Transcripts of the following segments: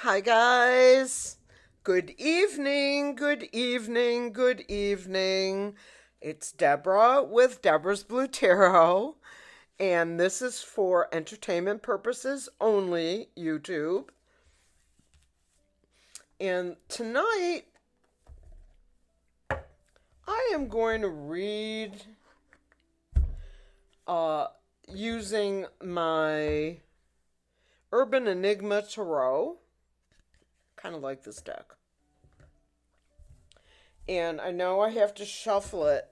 Hi, guys. Good evening, good evening, good evening. It's Deborah with Deborah's Blue Tarot, and this is for entertainment purposes only, YouTube. And tonight, I am going to read using my Urban Enigma Tarot. Kind of like this deck. And I know I have to shuffle it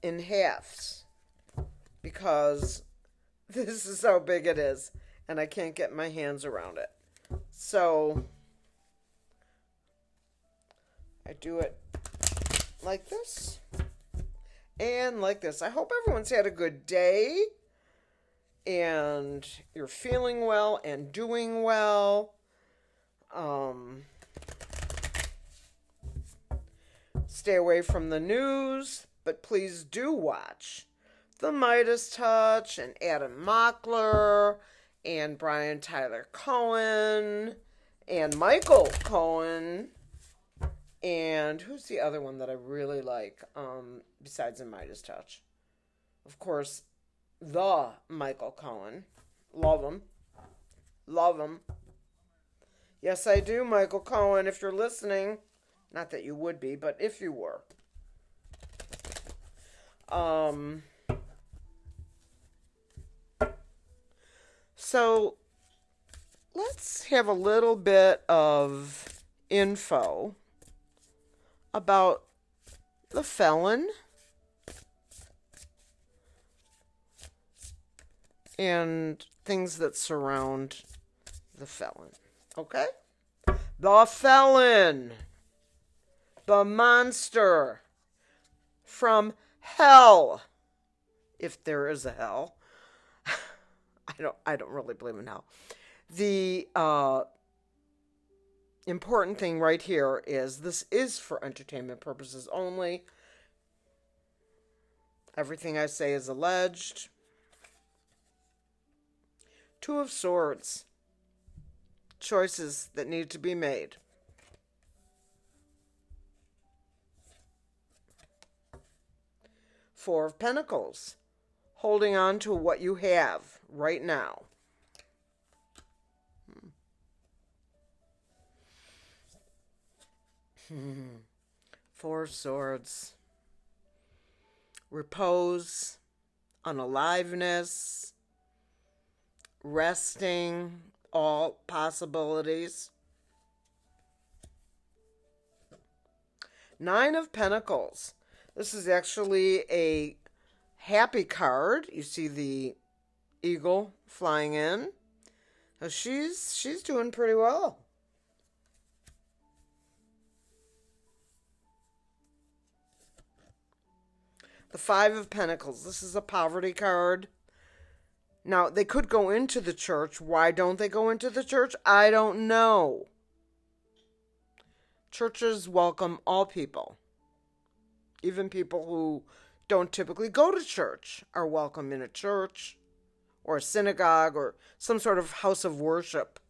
in halves because this is how big it is and I can't get my hands around it. So I do it like this and like this. I hope everyone's had a good day and you're feeling well and doing well. Stay away from the news, but please do watch The Midas Touch and Adam Mockler and Brian Tyler Cohen and Michael Cohen. And who's the other one that I really like besides The Midas Touch? Of course, the Michael Cohen. Love him. Love him. Yes, I do, Michael Cohen, if you're listening. Not that you would be, but if you were. So let's have a little bit of info about the felon and things that surround the felon. Okay? The felon. The monster from hell, if there is a hell. I don't really believe in hell. The important thing right here is this is for entertainment purposes only. Everything I say is alleged. Two of Swords. Choices that need to be made. Four of Pentacles, holding on to what you have right now. Four of Swords, repose, unaliveness, resting, all possibilities. Nine of Pentacles. This is actually a happy card. You see the eagle flying in. Now she's doing pretty well. The Five of Pentacles. This is a poverty card. Now, they could go into the church. Why don't they go into the church? I don't know. Churches welcome all people. Even people who don't typically go to church are welcome in a church or a synagogue or some sort of house of worship.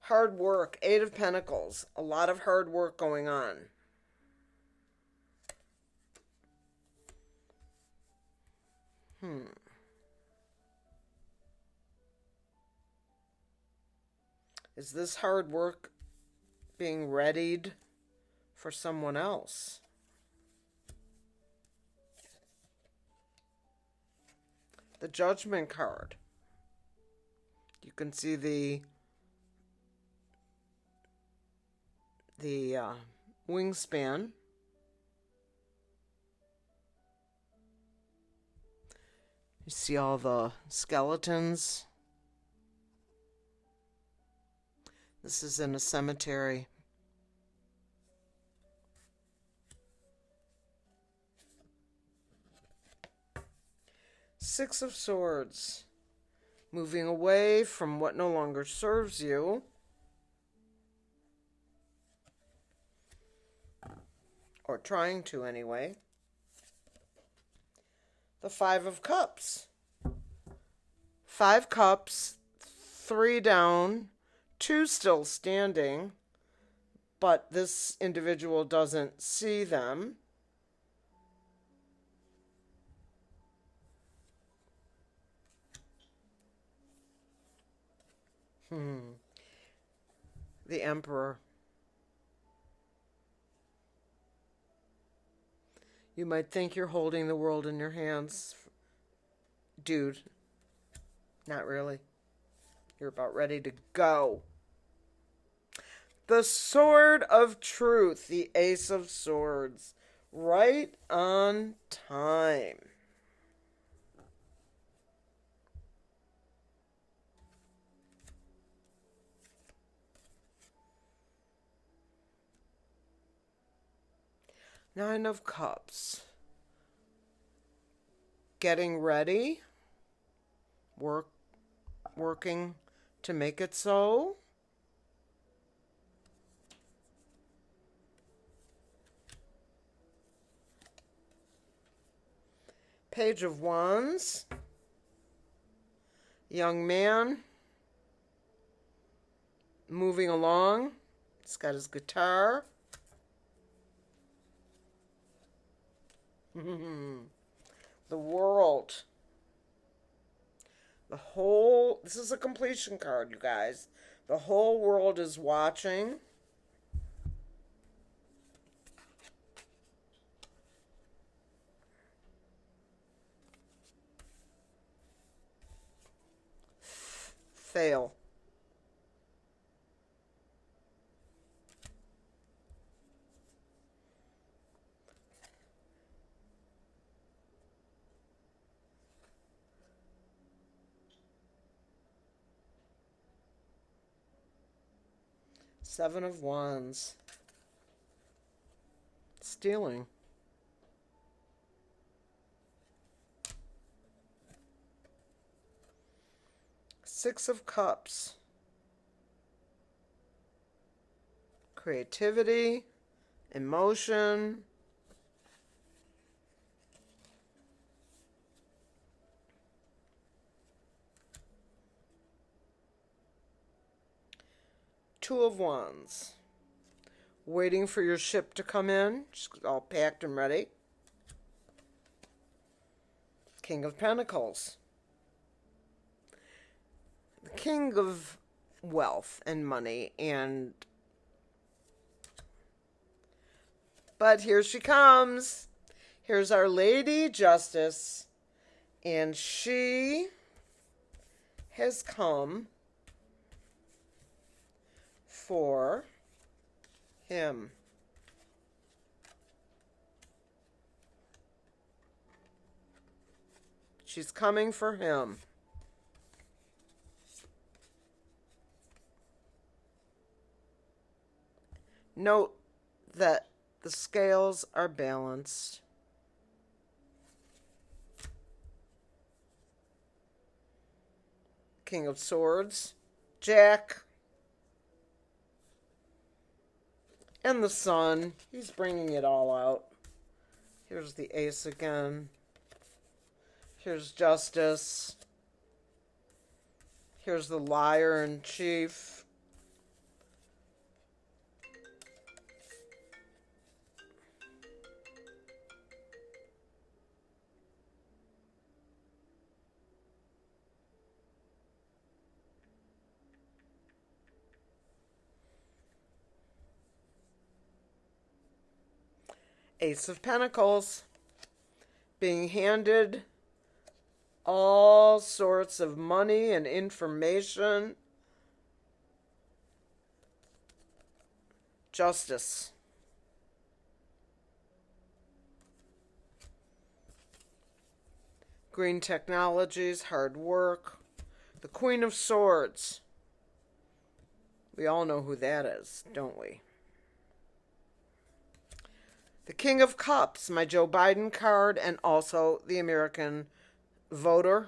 Hard work. Eight of Pentacles. A lot of hard work going on. Is this hard work being readied for someone else? The Judgment card. You can see the wingspan. You see all the skeletons. This is in a cemetery. Six of Swords. Moving away from what no longer serves you. Or trying to anyway. The Five of Cups. Five cups, three down, two still standing, but this individual doesn't see them. The Emperor. You might think you're holding the world in your hands. Dude, not really. You're about ready to go. The Sword of Truth, the Ace of Swords. Right on time. Nine of Cups. Getting ready. Working to make it so. Page of Wands. Young man. Moving along. He's got his guitar. The World. This is a completion card, you guys. The whole world is watching. Fail. Seven of Wands. Stealing. Six of Cups. Creativity, emotion. Two of Wands. Waiting for your ship to come in. Just all packed and ready. King of Pentacles. The King of Wealth and Money. But here she comes. Here's our Lady Justice. And she has come for him. She's coming for him. Note that the scales are balanced. King of Swords, Jack, and the Sun. He's bringing it all out. Here's the Ace again. Here's Justice. Here's the Liar in Chief. Ace of Pentacles, being handed all sorts of money and information. Justice. Green Technologies, hard work. The Queen of Swords. We all know who that is, don't we? The King of Cups, my Joe Biden card, and also the American voter.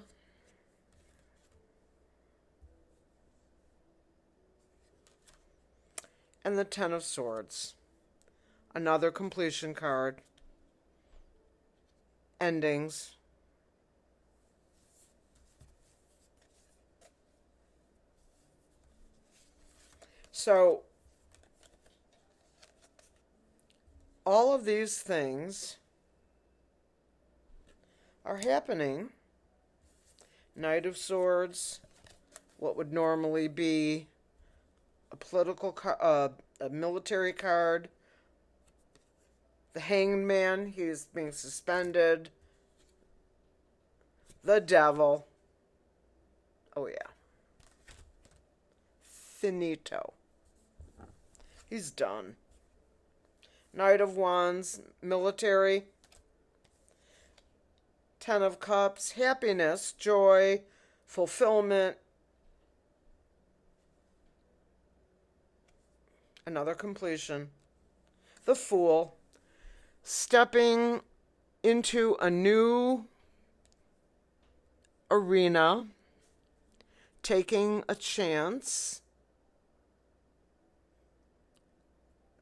And the Ten of Swords. Another completion card. Endings. So all of these things are happening. Knight of Swords, what would normally be a a military card. The Hanged Man, he's being suspended. The Devil. Oh, yeah. Finito. He's done. Knight of Wands, military. Ten of Cups, happiness, joy, fulfillment. Another completion. The Fool, stepping into a new arena, taking a chance.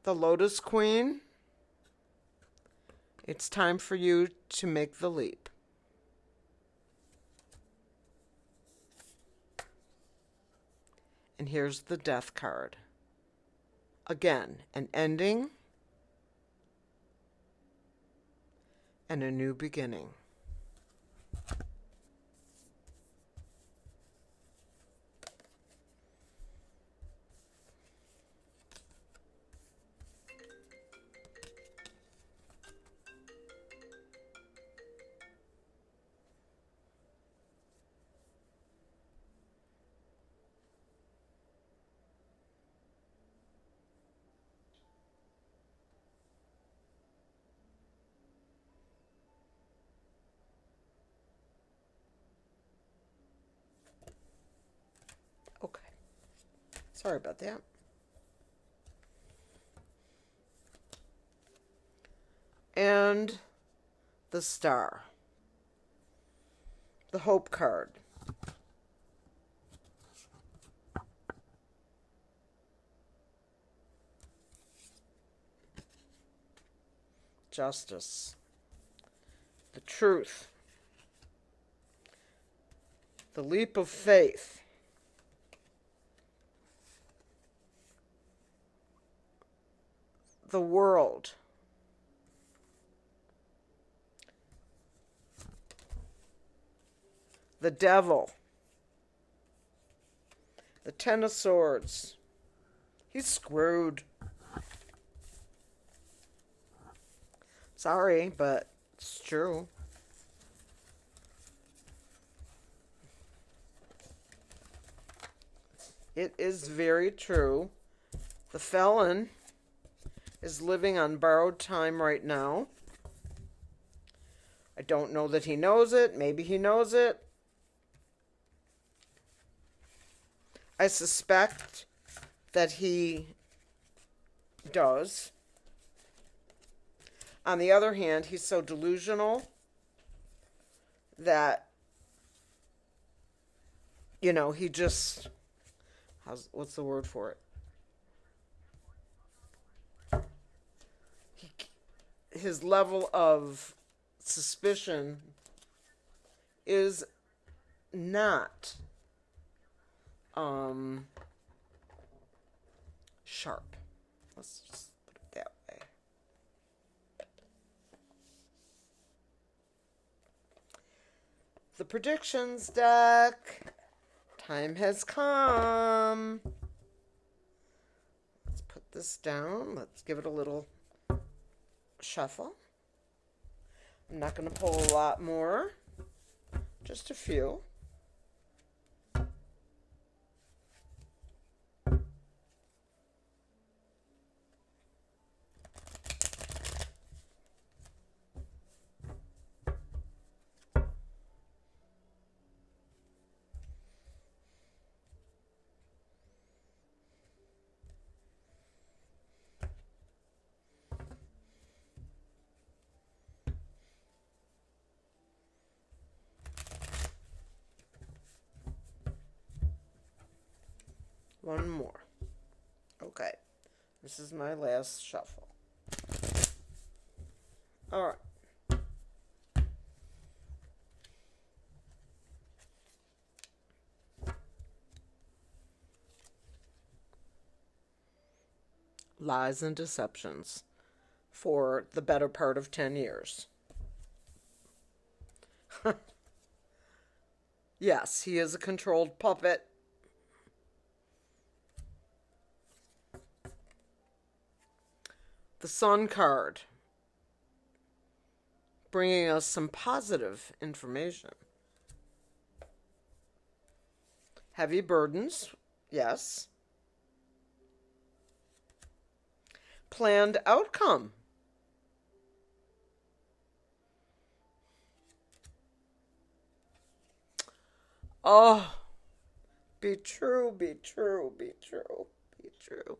The Lotus Queen, it's time for you to make the leap. And here's the Death card. Again, an ending and a new beginning. Okay. Sorry about that. And the Star. The Hope card. Justice. The Truth. The Leap of Faith. The World. The Devil. The Ten of Swords. He's screwed. Sorry, but it's true. It is very true. The Felon is living on borrowed time right now. I don't know that he knows it. Maybe he knows it. I suspect that he does. On the other hand, he's so delusional that, you know, he just, what's the word for it? His level of suspicion is not sharp. Let's just put it that way. The predictions deck. Time has come. Let's put this down. Let's give it a little shuffle. I'm not going to pull a lot more. Just a few. One more. Okay. This is my last shuffle. All right. Lies and deceptions for the better part of 10 years. Yes, he is a controlled puppet. The Sun card, bringing us some positive information. Heavy burdens, yes. Planned outcome. Oh, be true, be true, be true, be true.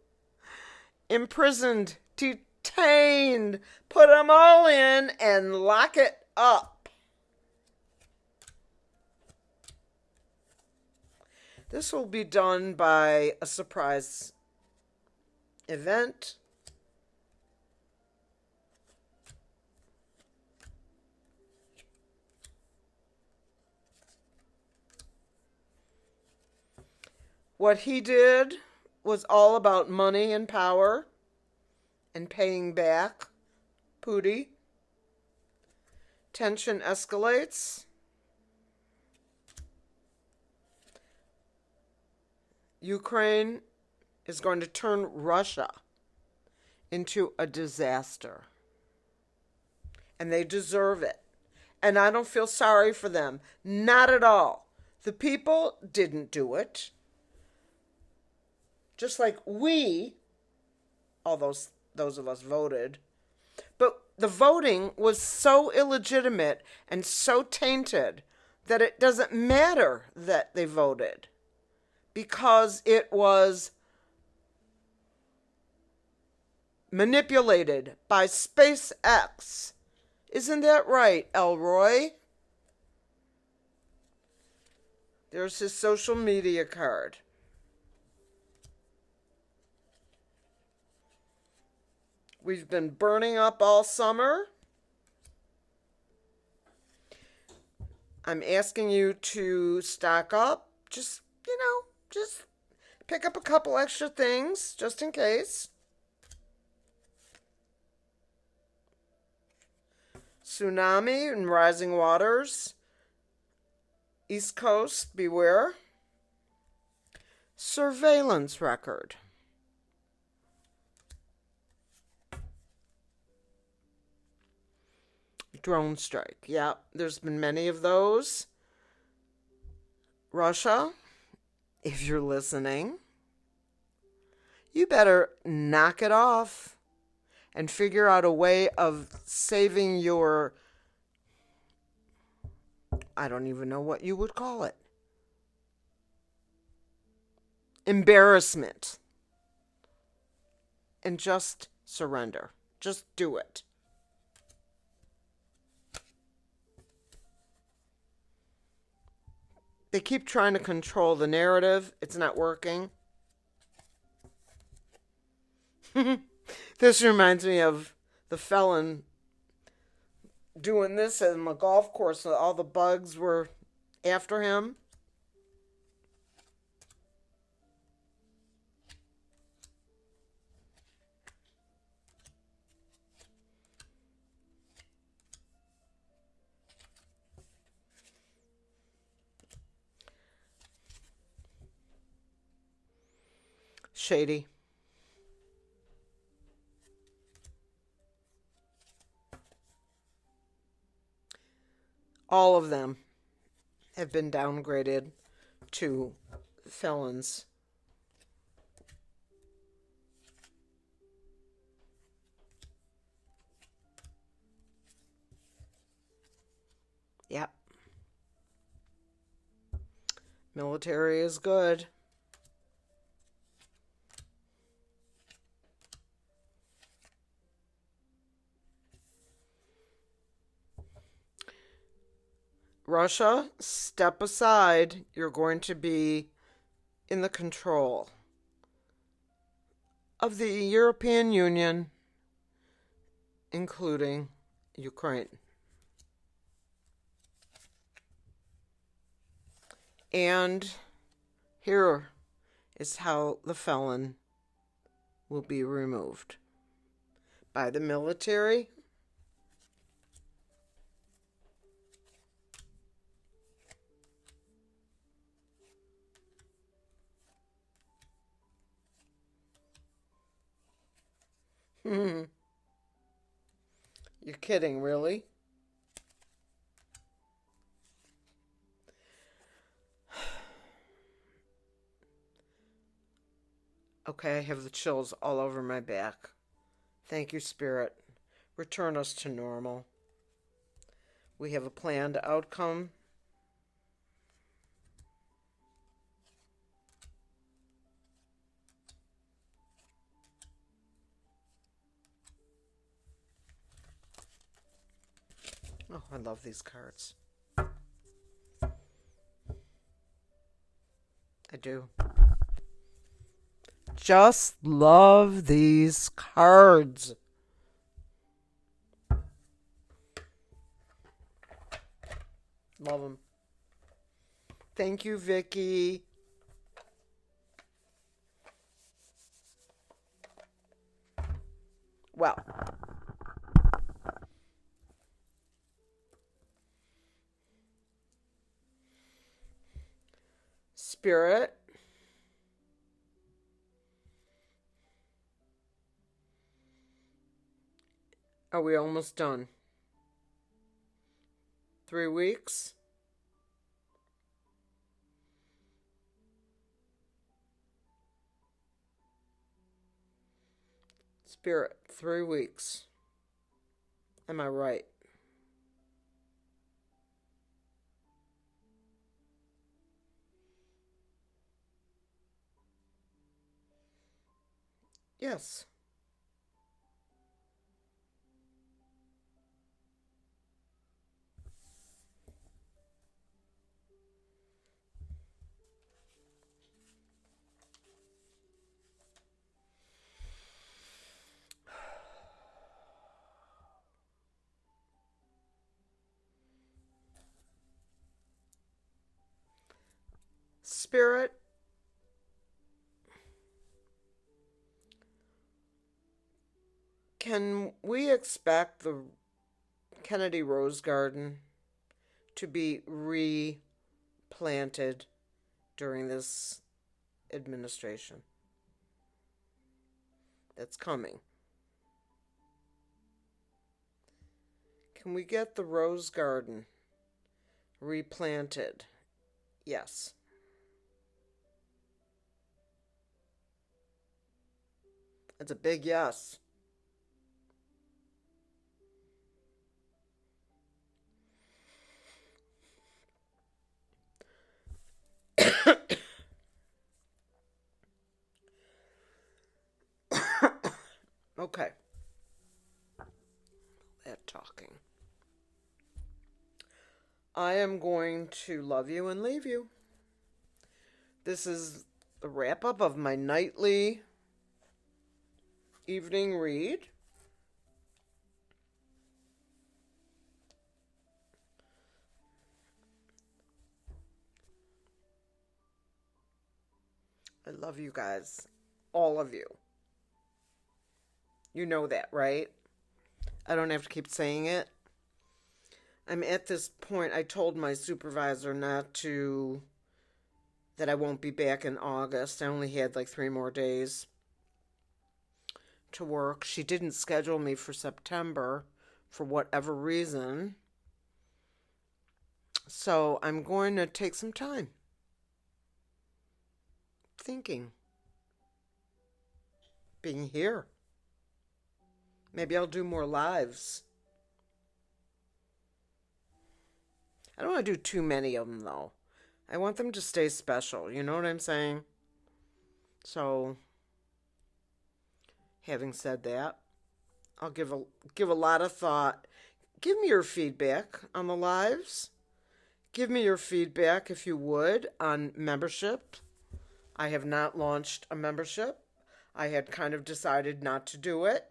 Imprisoned, detained, put them all in and lock it up. This will be done by a surprise event. What he did was all about money and power and paying back. Pooty. Tension escalates. Ukraine is going to turn Russia into a disaster. And they deserve it. And I don't feel sorry for them. Not at all. The people didn't do it. Just like we, all those of us voted, but the voting was so illegitimate and so tainted that it doesn't matter that they voted because it was manipulated by SpaceX. Isn't that right, Elroy? There's his social media card. We've been burning up all summer. I'm asking you to stock up. Just pick up a couple extra things just in case. Tsunami and rising waters. East Coast, beware. Surveillance record. Drone strike. Yeah, there's been many of those. Russia, if you're listening, you better knock it off and figure out a way of saving your, I don't even know what you would call it, embarrassment. And just surrender. Just do it. They keep trying to control the narrative. It's not working. This reminds me of the FELON doing this on the golf course. All the bugs were after him. Shady. All of them have been downgraded to felons. Yep. Military is good. Russia, step aside. You're going to be in the control of the European Union, including Ukraine. And here is how the felon will be removed by the military. You're kidding, really? Okay, I have the chills all over my back. Thank you, Spirit. Return us to normal. We have a planned outcome. Oh, I love these cards. I do. Just love these cards. Love them. Thank you, Vicky. Well, Spirit, are we almost done? 3 weeks? Spirit, 3 weeks. Am I right? Yes. Spirit, can we expect the Kennedy Rose Garden to be replanted during this administration that's coming? Can we get the Rose Garden replanted? Yes. It's a big yes. Okay. That talking. I am going to love you and leave you. This is the wrap up of my nightly evening read. I love you guys. All of you. You know that, right? I don't have to keep saying it. I'm at this point, I told my supervisor that I won't be back in August. I only had like 3 more days to work. She didn't schedule me for September for whatever reason. So I'm going to take some time thinking, being here. Maybe I'll do more lives. I don't want to do too many of them, though. I want them to stay special. You know what I'm saying? So, having said that, I'll give a lot of thought. Give me your feedback on the lives. Give me your feedback, if you would, on membership. I have not launched a membership. I had kind of decided not to do it.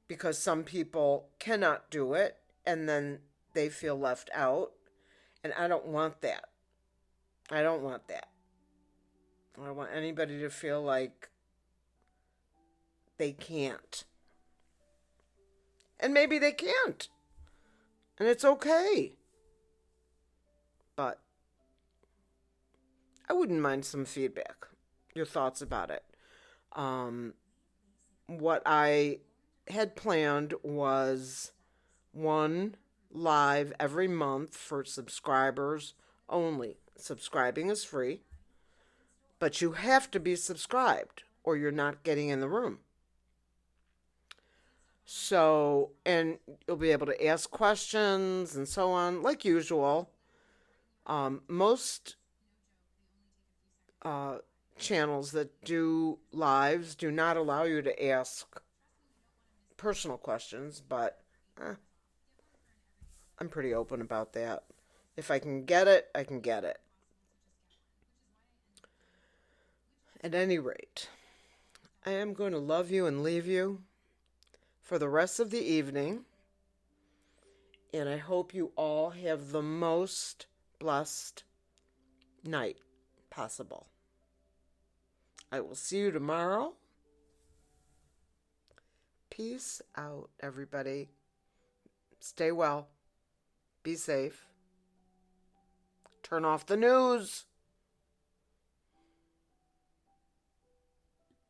Because some people cannot do it and then they feel left out. And I don't want that. I don't want that. I don't want anybody to feel like they can't. And maybe they can't. And it's okay. But I wouldn't mind some feedback, your thoughts about it. What I had planned was one live every month for subscribers only. Subscribing is free, but you have to be subscribed or you're not getting in the room. So, and you'll be able to ask questions and so on, like usual. Most channels that do lives do not allow you to ask personal questions, but I'm pretty open about that. If I can get it, I can get it. At any rate, I am going to love you and leave you for the rest of the evening. And I hope you all have the most blessed night possible. I will see you tomorrow. Peace out, everybody. Stay well. Be safe. Turn off the news.